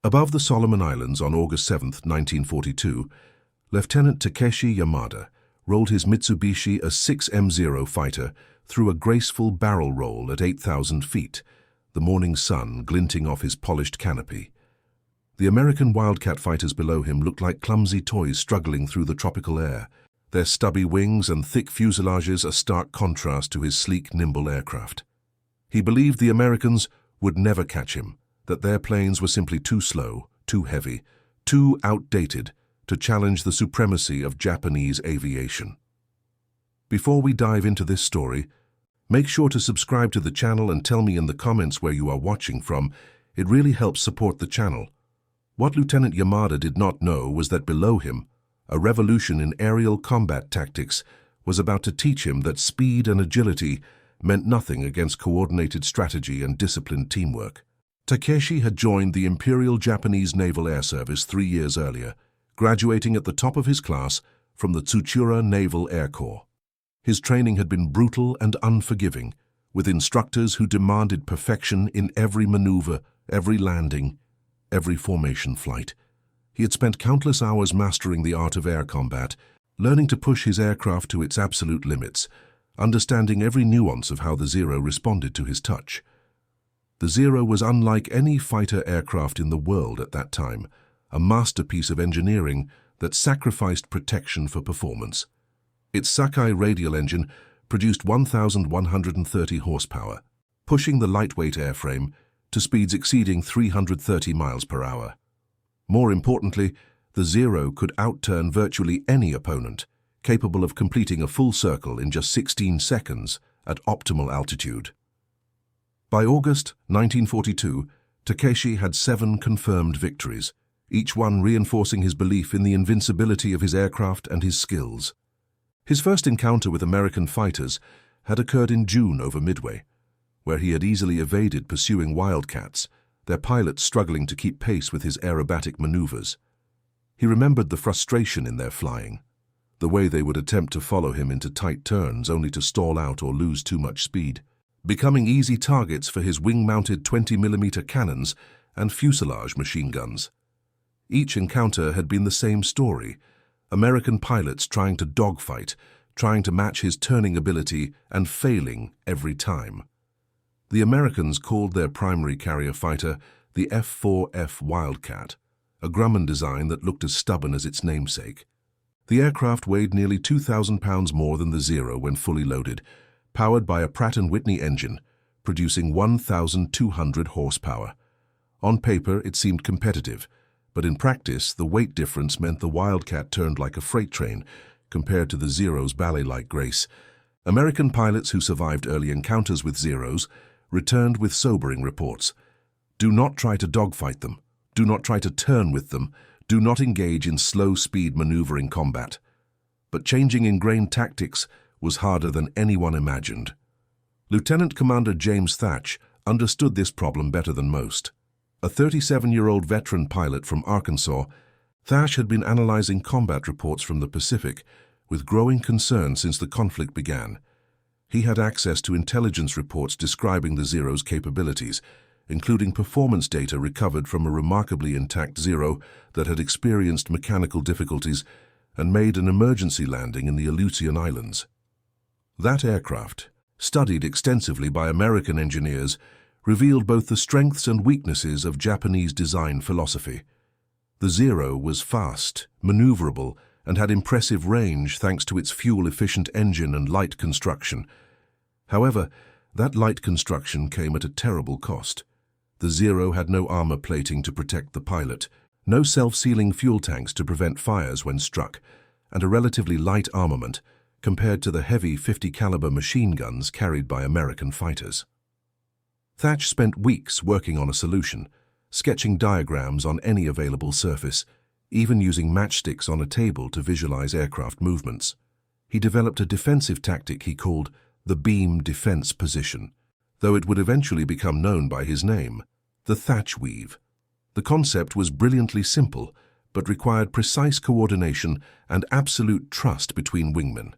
Above the Solomon Islands on August 7, 1942, Lieutenant Takeshi Yamada rolled his Mitsubishi A6M0 fighter through a graceful barrel roll at 8,000 feet, the morning sun glinting off his polished canopy. The American Wildcat fighters below him looked like clumsy toys struggling through the tropical air, their stubby wings and thick fuselages a stark contrast to his sleek, nimble aircraft. He believed the Americans would never catch him, that their planes were simply too slow, too heavy, too outdated to challenge the supremacy of Japanese aviation. Before we dive into this story, make sure to subscribe to the channel and tell me in the comments where you are watching from. It really helps support the channel. What Lieutenant Yamada did not know was that below him, a revolution in aerial combat tactics was about to teach him that speed and agility meant nothing against coordinated strategy and disciplined teamwork. Takeshi had joined the Imperial Japanese Naval Air Service 3 years earlier, graduating at the top of his class from the Tsuchiura Naval Air Corps. His training had been brutal and unforgiving, with instructors who demanded perfection in every maneuver, every landing, every formation flight. He had spent countless hours mastering the art of air combat, learning to push his aircraft to its absolute limits, understanding every nuance of how the Zero responded to his touch. The Zero was unlike any fighter aircraft in the world at that time, a masterpiece of engineering that sacrificed protection for performance. Its Sakai radial engine produced 1,130 horsepower, pushing the lightweight airframe to speeds exceeding 330 miles per hour. More importantly, the Zero could outturn virtually any opponent, capable of completing a full circle in just 16 seconds at optimal altitude. By August 1942, Takeshi had 7 confirmed victories, each one reinforcing his belief in the invincibility of his aircraft and his skills. His first encounter with American fighters had occurred in June over Midway, where he had easily evaded pursuing Wildcats, their pilots struggling to keep pace with his aerobatic maneuvers. He remembered the frustration in their flying, the way they would attempt to follow him into tight turns only to stall out or lose too much speed, becoming easy targets for his wing-mounted 20mm cannons and fuselage machine guns. Each encounter had been the same story, American pilots trying to dogfight, trying to match his turning ability and failing every time. The Americans called their primary carrier fighter the F-4F Wildcat, a Grumman design that looked as stubborn as its namesake. The aircraft weighed nearly 2,000 pounds more than the Zero when fully loaded, powered by a Pratt & Whitney engine, producing 1,200 horsepower. On paper, it seemed competitive, but in practice, the weight difference meant the Wildcat turned like a freight train compared to the Zero's ballet-like grace. American pilots who survived early encounters with Zeros returned with sobering reports. Do not try to dogfight them. Do not try to turn with them. Do not engage in slow-speed maneuvering combat. But changing ingrained tactics was harder than anyone imagined. Lieutenant Commander James Thatch understood this problem better than most. A 37-year-old veteran pilot from Arkansas, Thatch had been analyzing combat reports from the Pacific with growing concern since the conflict began. He had access to intelligence reports describing the Zero's capabilities, including performance data recovered from a remarkably intact Zero that had experienced mechanical difficulties and made an emergency landing in the Aleutian Islands. That aircraft, studied extensively by American engineers, revealed both the strengths and weaknesses of Japanese design philosophy. The Zero was fast, maneuverable, and had impressive range thanks to its fuel-efficient engine and light construction. However, that light construction came at a terrible cost. The Zero had no armor plating to protect the pilot, no self-sealing fuel tanks to prevent fires when struck, and a relatively light armament compared to the heavy 50-caliber machine guns carried by American fighters. Thatch spent weeks working on a solution, sketching diagrams on any available surface, even using matchsticks on a table to visualize aircraft movements. He developed a defensive tactic he called the beam defense position, though it would eventually become known by his name, the Thatch weave. The concept was brilliantly simple, but required precise coordination and absolute trust between wingmen.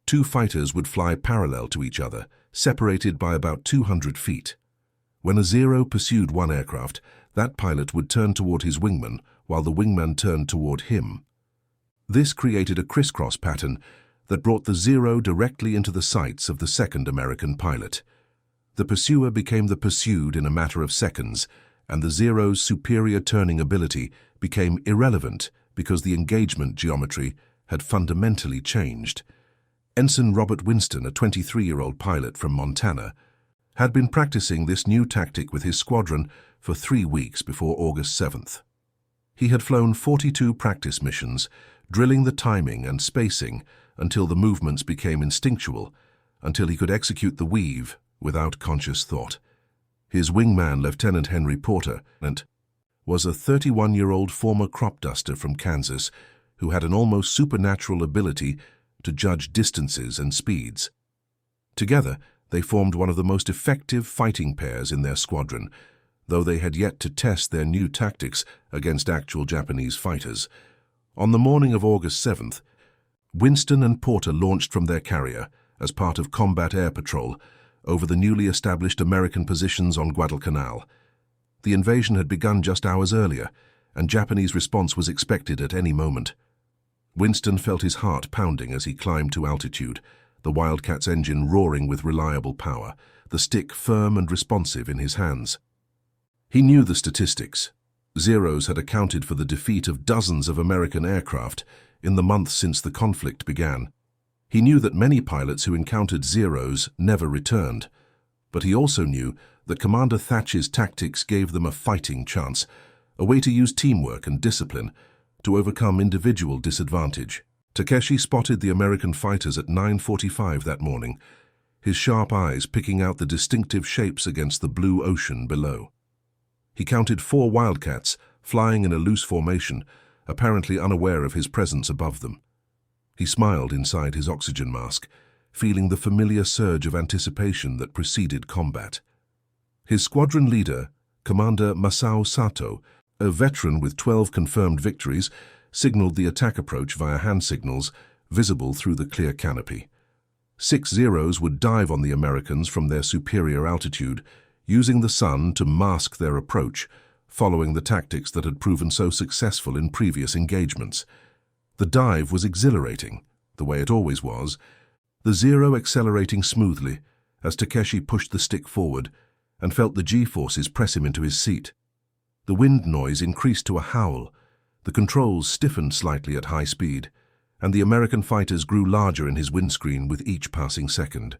2 fighters would fly parallel to each other, separated by about 200 feet. When a Zero pursued one aircraft, that pilot would turn toward his wingman while the wingman turned toward him. This created a crisscross pattern that brought the Zero directly into the sights of the second American pilot. The pursuer became the pursued in a matter of seconds, and the Zero's superior turning ability became irrelevant because the engagement geometry had fundamentally changed. Ensign Robert Winston, a 23-year-old pilot from Montana, had been practicing this new tactic with his squadron for 3 weeks before August 7th. He had flown 42 practice missions, drilling the timing and spacing until the movements became instinctual, until he could execute the weave without conscious thought. His wingman, Lieutenant Henry Porter, was a 31-year-old former crop duster from Kansas who had an almost supernatural ability to judge distances and speeds. Together, they formed one of the most effective fighting pairs in their squadron, though they had yet to test their new tactics against actual Japanese fighters. On the morning of August 7th, Winston and Porter launched from their carrier as part of combat air patrol over the newly established American positions on Guadalcanal. The invasion had begun just hours earlier, and Japanese response was expected at any moment. Winston felt his heart pounding as he climbed to altitude, the Wildcat's engine roaring with reliable power, the stick firm and responsive in his hands. He knew the statistics. Zeros had accounted for the defeat of dozens of American aircraft in the months since the conflict began. He knew that many pilots who encountered Zeros never returned, but he also knew that Commander Thatch's tactics gave them a fighting chance, a way to use teamwork and discipline to overcome individual disadvantage. Takeshi spotted the American fighters at 9:45 that morning, his sharp eyes picking out the distinctive shapes against the blue ocean below. He counted 4 Wildcats flying in a loose formation, apparently unaware of his presence above them. He smiled inside his oxygen mask, feeling the familiar surge of anticipation that preceded combat. His squadron leader, Commander Masao Sato, a veteran with 12 confirmed victories, signaled the attack approach via hand signals visible through the clear canopy. 6 Zeros would dive on the Americans from their superior altitude, using the sun to mask their approach, following the tactics that had proven so successful in previous engagements. The dive was exhilarating, the way it always was, the Zero accelerating smoothly as Takeshi pushed the stick forward and felt the G-forces press him into his seat. The wind noise increased to a howl, the controls stiffened slightly at high speed, and the American fighters grew larger in his windscreen with each passing second.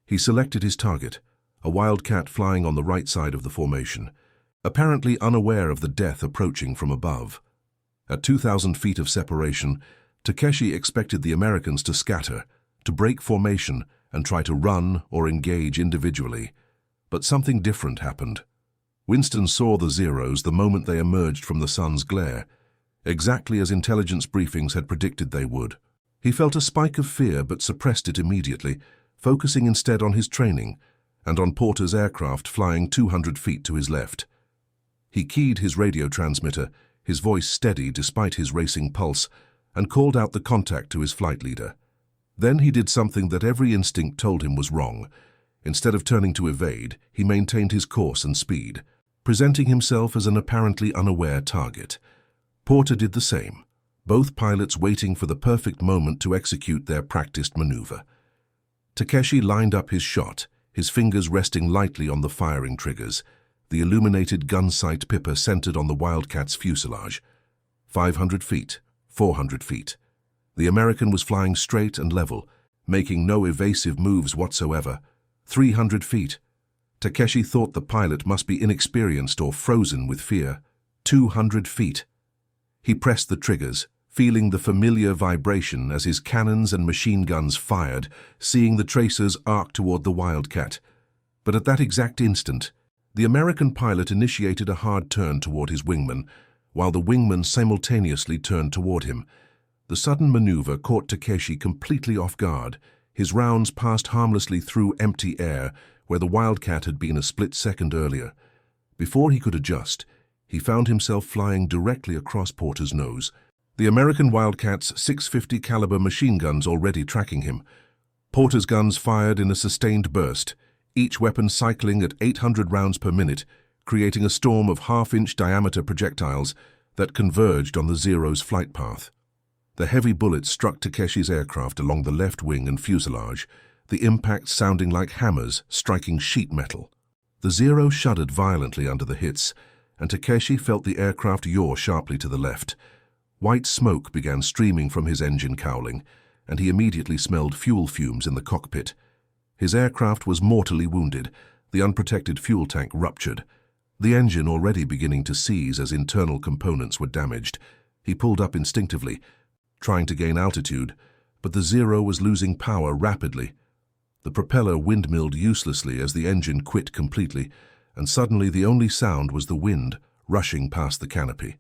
He selected his target, a Wildcat flying on the right side of the formation, apparently unaware of the death approaching from above. At 2,000 feet of separation, Takeshi expected the Americans to scatter, to break formation and try to run or engage individually. But something different happened. Winston saw the Zeros the moment they emerged from the sun's glare, exactly as intelligence briefings had predicted they would. He felt a spike of fear but suppressed it immediately, focusing instead on his training and on Porter's aircraft flying 200 feet to his left. He keyed his radio transmitter, his voice steady despite his racing pulse, and called out the contact to his flight leader. Then he did something that every instinct told him was wrong. Instead of turning to evade, he maintained his course and speed, presenting himself as an apparently unaware target. Porter did the same, both pilots waiting for the perfect moment to execute their practiced maneuver. Takeshi lined up his shot, his fingers resting lightly on the firing triggers, the illuminated gun sight pipper centered on the Wildcat's fuselage. 500 feet, 400 feet. The American was flying straight and level, making no evasive moves whatsoever. 300 feet. Takeshi thought the pilot must be inexperienced or frozen with fear. 200 feet. He pressed the triggers, feeling the familiar vibration as his cannons and machine guns fired, seeing the tracers arc toward the Wildcat. But at that exact instant, the American pilot initiated a hard turn toward his wingman, while the wingman simultaneously turned toward him. The sudden maneuver caught Takeshi completely off guard. His rounds passed harmlessly through empty air, where the Wildcat had been a split second earlier. Before he could adjust, he found himself flying directly across Porter's nose, the American Wildcat's .650 caliber machine guns already tracking him. Porter's guns fired in a sustained burst, each weapon cycling at 800 rounds per minute, creating a storm of half-inch diameter projectiles that converged on the Zero's flight path. The heavy bullets struck Takeshi's aircraft along the left wing and fuselage, the impacts sounding like hammers striking sheet metal. The Zero shuddered violently under the hits, and Takeshi felt the aircraft yaw sharply to the left. White smoke began streaming from his engine cowling, and he immediately smelled fuel fumes in the cockpit. His aircraft was mortally wounded, the unprotected fuel tank ruptured. The engine already beginning to seize as internal components were damaged. He pulled up instinctively, trying to gain altitude, but the Zero was losing power rapidly. The propeller windmilled uselessly as the engine quit completely, and suddenly the only sound was the wind rushing past the canopy.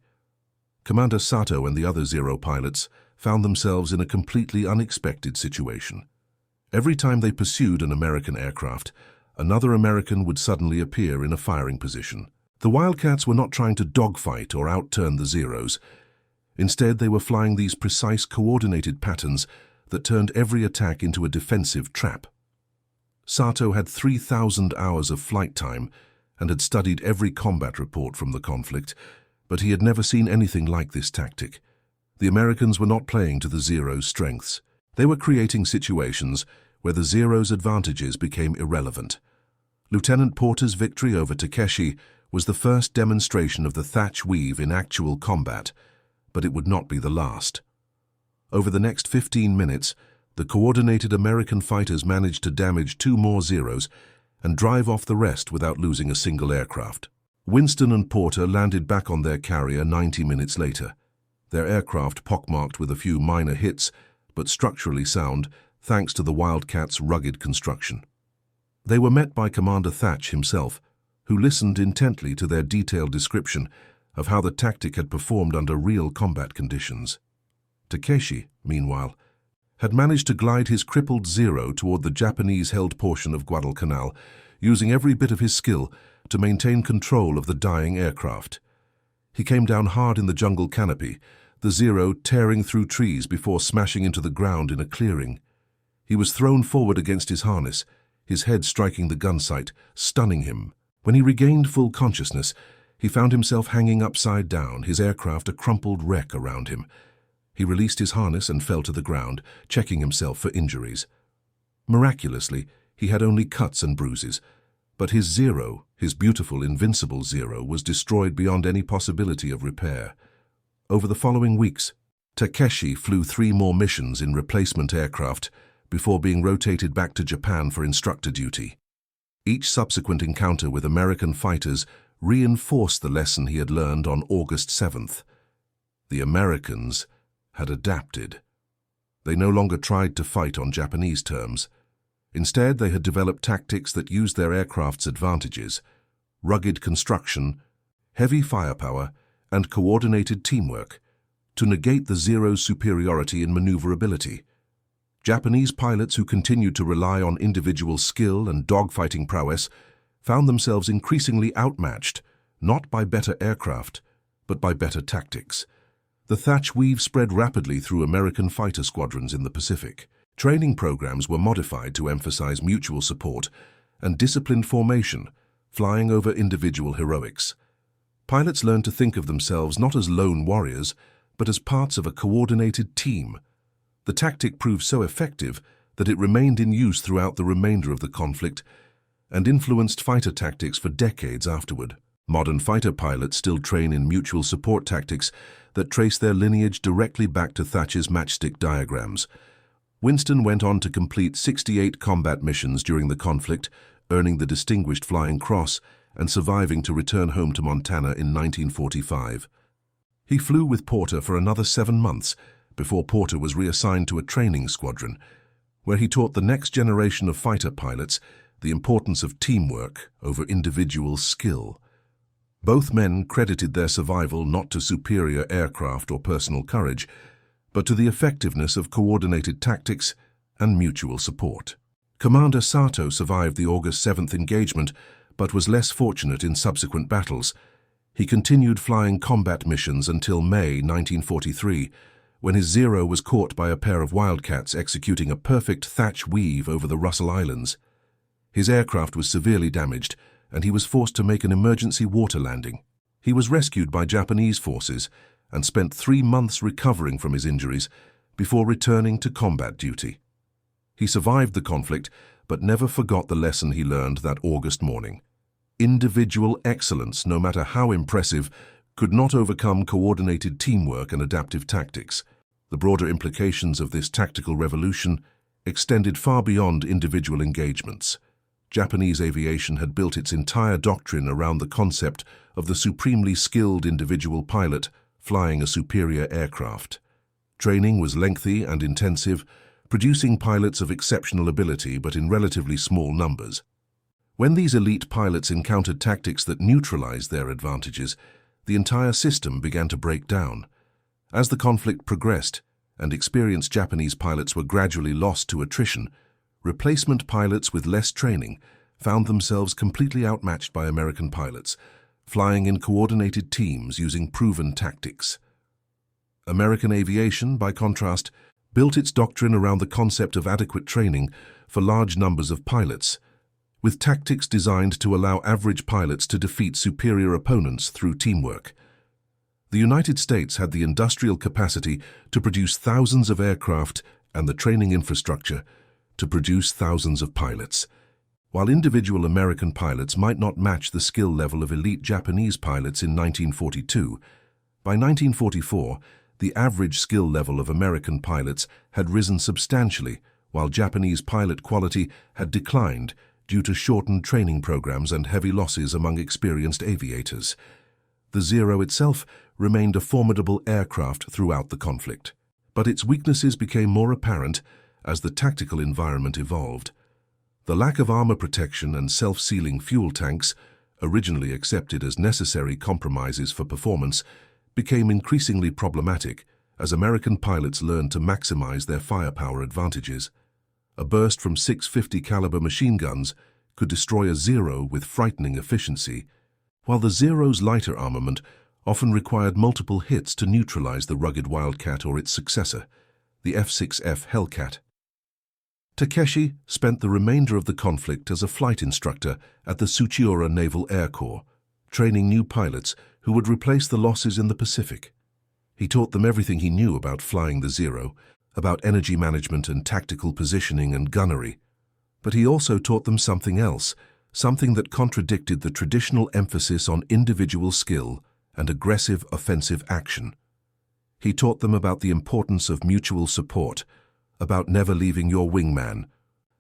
Commander Sato and the other Zero pilots found themselves in a completely unexpected situation. Every time they pursued an American aircraft, another American would suddenly appear in a firing position. The Wildcats were not trying to dogfight or outturn the Zeros. Instead, they were flying these precise, coordinated patterns that turned every attack into a defensive trap. Sato had 3,000 hours of flight time and had studied every combat report from the conflict, but he had never seen anything like this tactic. The Americans were not playing to the Zero's strengths. They were creating situations where the Zero's advantages became irrelevant. Lieutenant Porter's victory over Takeshi was the first demonstration of the Thatch Weave in actual combat, but it would not be the last. Over the next 15 minutes, the coordinated American fighters managed to damage 2 more Zeros and drive off the rest without losing a single aircraft. Winston and Porter landed back on their carrier 90 minutes later, their aircraft pockmarked with a few minor hits, but structurally sound thanks to the Wildcat's rugged construction. They were met by Commander Thatch himself, who listened intently to their detailed description of how the tactic had performed under real combat conditions. Takeshi, meanwhile, had managed to glide his crippled Zero toward the Japanese-held portion of Guadalcanal, using every bit of his skill to maintain control of the dying aircraft. He came down hard in the jungle canopy, the Zero tearing through trees before smashing into the ground in a clearing. He was thrown forward against his harness, his head striking the gun sight, stunning him. When he regained full consciousness, he found himself hanging upside down, his aircraft a crumpled wreck around him. He released his harness and fell to the ground, checking himself for injuries. Miraculously, he had only cuts and bruises, but his Zero, his beautiful, invincible Zero, was destroyed beyond any possibility of repair. Over the following weeks, Takeshi flew 3 more missions in replacement aircraft before being rotated back to Japan for instructor duty. Each subsequent encounter with American fighters reinforced the lesson he had learned on August 7th. The Americans had adapted. They no longer tried to fight on Japanese terms. Instead, they had developed tactics that used their aircraft's advantages: rugged construction, heavy firepower, and coordinated teamwork to negate the Zero's superiority in maneuverability. Japanese pilots who continued to rely on individual skill and dogfighting prowess found themselves increasingly outmatched, not by better aircraft, but by better tactics. The Thatch Weave spread rapidly through American fighter squadrons in the Pacific. Training programs were modified to emphasize mutual support and disciplined formation, flying over individual heroics. Pilots learned to think of themselves not as lone warriors, but as parts of a coordinated team. The tactic proved so effective that it remained in use throughout the remainder of the conflict and influenced fighter tactics for decades afterward. Modern fighter pilots still train in mutual support tactics that trace their lineage directly back to Thatch's matchstick diagrams. Winston went on to complete 68 combat missions during the conflict, earning the Distinguished Flying Cross and surviving to return home to Montana in 1945. He flew with Porter for another 7 months before Porter was reassigned to a training squadron, where he taught the next generation of fighter pilots the importance of teamwork over individual skill. Both men credited their survival not to superior aircraft or personal courage, but to the effectiveness of coordinated tactics and mutual support. Commander Sato survived the August 7th engagement, but was less fortunate in subsequent battles. He continued flying combat missions until May 1943, when his Zero was caught by a pair of Wildcats executing a perfect Thatch Weave over the Russell Islands. His aircraft was severely damaged, and he was forced to make an emergency water landing. He was rescued by Japanese forces and spent 3 months recovering from his injuries before returning to combat duty. He survived the conflict, but never forgot the lesson he learned that August morning. Individual excellence, no matter how impressive, could not overcome coordinated teamwork and adaptive tactics. The broader implications of this tactical revolution extended far beyond individual engagements. Japanese aviation had built its entire doctrine around the concept of the supremely skilled individual pilot flying a superior aircraft. Training was lengthy and intensive, producing pilots of exceptional ability but in relatively small numbers. When these elite pilots encountered tactics that neutralized their advantages, the entire system began to break down. As the conflict progressed and experienced Japanese pilots were gradually lost to attrition, replacement pilots with less training found themselves completely outmatched by American pilots, flying in coordinated teams using proven tactics. American aviation, by contrast, built its doctrine around the concept of adequate training for large numbers of pilots, with tactics designed to allow average pilots to defeat superior opponents through teamwork. The United States had the industrial capacity to produce thousands of aircraft and the training infrastructure to produce thousands of pilots. While individual American pilots might not match the skill level of elite Japanese pilots in 1942, by 1944, the average skill level of American pilots had risen substantially, while Japanese pilot quality had declined due to shortened training programs and heavy losses among experienced aviators. The Zero itself remained a formidable aircraft throughout the conflict, but its weaknesses became more apparent as the tactical environment evolved. The lack of armor protection and self-sealing fuel tanks, originally accepted as necessary compromises for performance, became increasingly problematic as American pilots learned to maximize their firepower advantages. A burst from 650 caliber machine guns could destroy a Zero with frightening efficiency, while the Zero's lighter armament often required multiple hits to neutralize the rugged Wildcat or its successor, the F-6F Hellcat. Takeshi spent the remainder of the conflict as a flight instructor at the Tsuchiura Naval Air Corps, training new pilots who would replace the losses in the Pacific. He taught them everything he knew about flying the Zero, about energy management and tactical positioning and gunnery. But he also taught them something else, something that contradicted the traditional emphasis on individual skill and aggressive offensive action. He taught them about the importance of mutual support, about never leaving your wingman,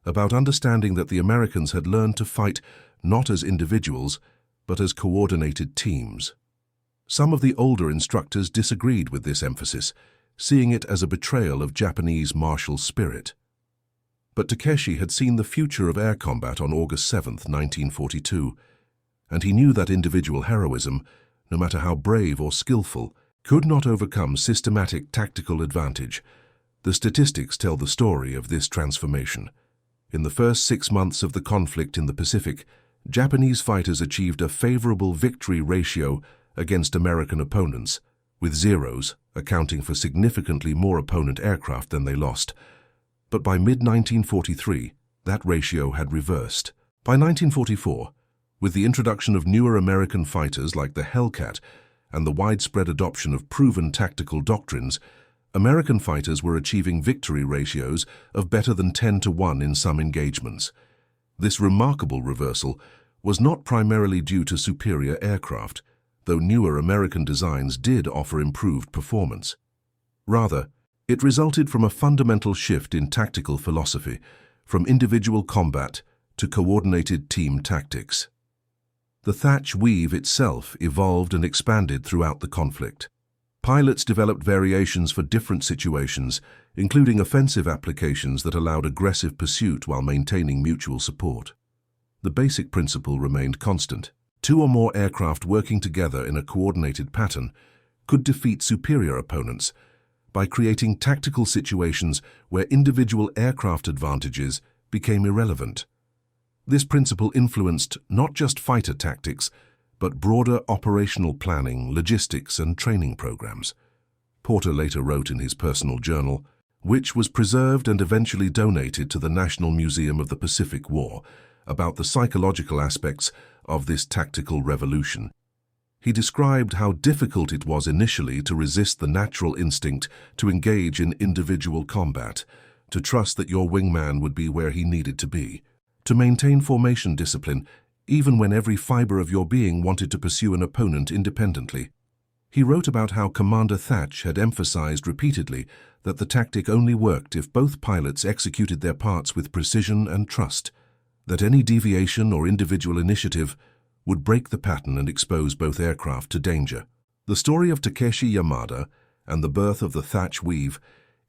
about understanding that the Americans had learned to fight not as individuals, but as coordinated teams. Some of the older instructors disagreed with this emphasis, seeing it as a betrayal of Japanese martial spirit. But Takeshi had seen the future of air combat on August 7, 1942, and he knew that individual heroism, no matter how brave or skillful, could not overcome systematic tactical advantage. The statistics tell the story of this transformation. In the first 6 months of the conflict in the Pacific, Japanese fighters achieved a favorable victory ratio against American opponents, with Zeros accounting for significantly more opponent aircraft than they lost. But by mid-1943, that ratio had reversed. By 1944, with the introduction of newer American fighters like the Hellcat and the widespread adoption of proven tactical doctrines, American fighters were achieving victory ratios of better than 10-to-1 in some engagements. This remarkable reversal was not primarily due to superior aircraft, though newer American designs did offer improved performance. Rather, it resulted from a fundamental shift in tactical philosophy, from individual combat to coordinated team tactics. The thatch weave itself evolved and expanded throughout the conflict. Pilots developed variations for different situations, including offensive applications that allowed aggressive pursuit while maintaining mutual support. The basic principle remained constant. 2 or more aircraft working together in a coordinated pattern could defeat superior opponents by creating tactical situations where individual aircraft advantages became irrelevant. This principle influenced not just fighter tactics, but broader operational planning, logistics, and training programs. Porter later wrote in his personal journal, which was preserved and eventually donated to the National Museum of the Pacific War, about the psychological aspects of this tactical revolution. He described how difficult it was initially to resist the natural instinct to engage in individual combat, to trust that your wingman would be where he needed to be, to maintain formation discipline even when every fiber of your being wanted to pursue an opponent independently. He wrote about how Commander Thatch had emphasized repeatedly that the tactic only worked if both pilots executed their parts with precision and trust, that any deviation or individual initiative would break the pattern and expose both aircraft to danger. The story of Takeshi Yamada and the birth of the Thatch Weave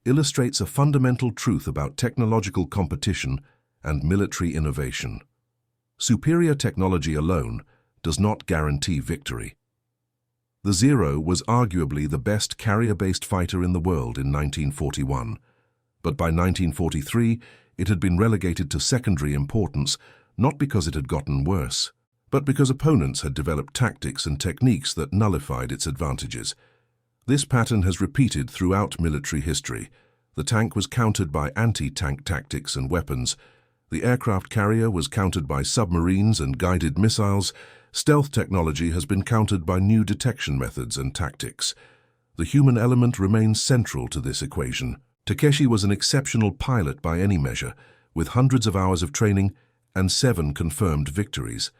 illustrates a fundamental truth about technological competition and military innovation. Superior technology alone does not guarantee victory. The Zero was arguably the best carrier-based fighter in the world in 1941, but by 1943 it had been relegated to secondary importance, not because it had gotten worse, but because opponents had developed tactics and techniques that nullified its advantages. This pattern has repeated throughout military history. The tank was countered by anti-tank tactics and weapons. The aircraft carrier was countered by submarines and guided missiles. Stealth technology has been countered by new detection methods and tactics. The human element remains central to this equation. Takeshi was an exceptional pilot by any measure, with hundreds of hours of training and 7 confirmed victories.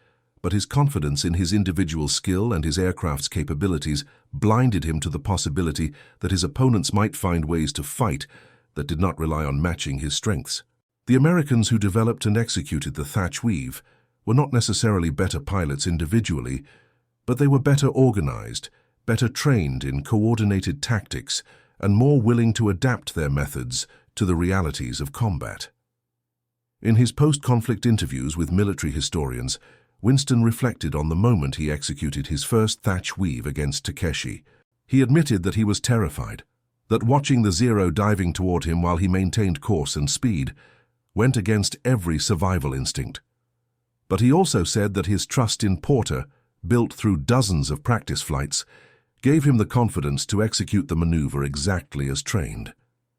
But his confidence in his individual skill and his aircraft's capabilities blinded him to the possibility that his opponents might find ways to fight that did not rely on matching his strengths. The Americans who developed and executed the Thatch Weave were not necessarily better pilots individually, but they were better organized, better trained in coordinated tactics, and more willing to adapt their methods to the realities of combat. In his post-conflict interviews with military historians, Winston reflected on the moment he executed his first Thatch Weave against Takeshi. He admitted that he was terrified, that watching the Zero diving toward him while he maintained course and speed went against every survival instinct. But he also said that his trust in Porter, built through dozens of practice flights, gave him the confidence to execute the maneuver exactly as trained.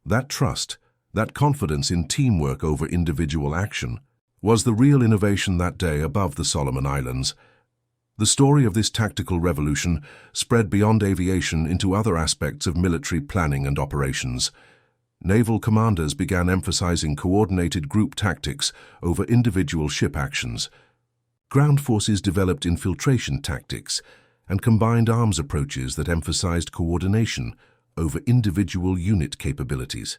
That trust, that confidence in teamwork over individual action, was the real innovation that day above the Solomon Islands. The story of this tactical revolution spread beyond aviation into other aspects of military planning and operations. Naval commanders began emphasizing coordinated group tactics over individual ship actions. Ground forces developed infiltration tactics and combined arms approaches that emphasized coordination over individual unit capabilities.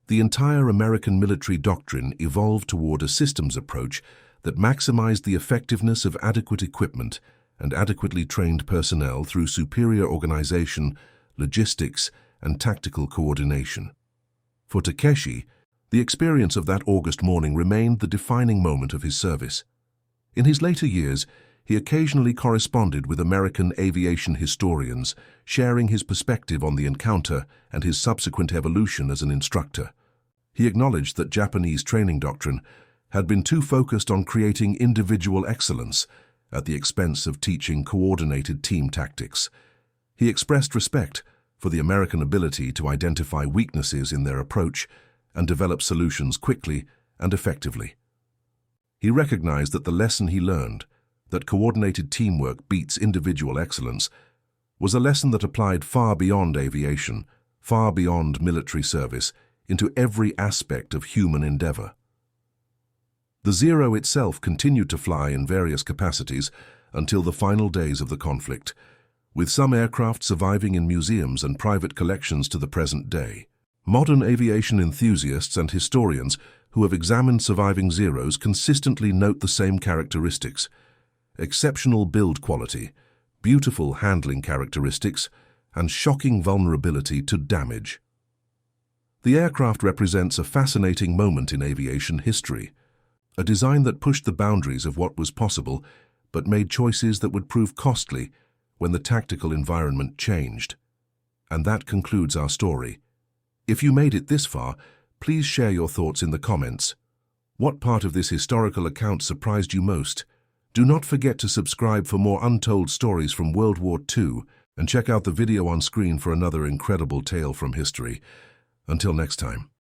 The entire American military doctrine evolved toward a systems approach that maximized the effectiveness of adequate equipment and adequately trained personnel through superior organization, logistics, and tactical coordination. For Takeshi, the experience of that August morning remained the defining moment of his service. In his later years, he occasionally corresponded with American aviation historians, sharing his perspective on the encounter and his subsequent evolution as an instructor. He acknowledged that Japanese training doctrine had been too focused on creating individual excellence at the expense of teaching coordinated team tactics. He expressed respect for the American ability to identify weaknesses in their approach and develop solutions quickly and effectively. He recognized that the lesson he learned, that coordinated teamwork beats individual excellence, was a lesson that applied far beyond aviation, far beyond military service, into every aspect of human endeavor. The Zero itself continued to fly in various capacities until the final days of the conflict, with some aircraft surviving in museums and private collections to the present day. Modern aviation enthusiasts and historians who have examined surviving Zeros consistently note the same characteristics: exceptional build quality, beautiful handling characteristics, and shocking vulnerability to damage. The aircraft represents a fascinating moment in aviation history, a design that pushed the boundaries of what was possible but made choices that would prove costly when the tactical environment changed. And that concludes our story. If you made it this far, please share your thoughts in the comments. What part of this historical account surprised you most? Do not forget to subscribe for more untold stories from World War II and check out the video on screen for another incredible tale from history. Until next time.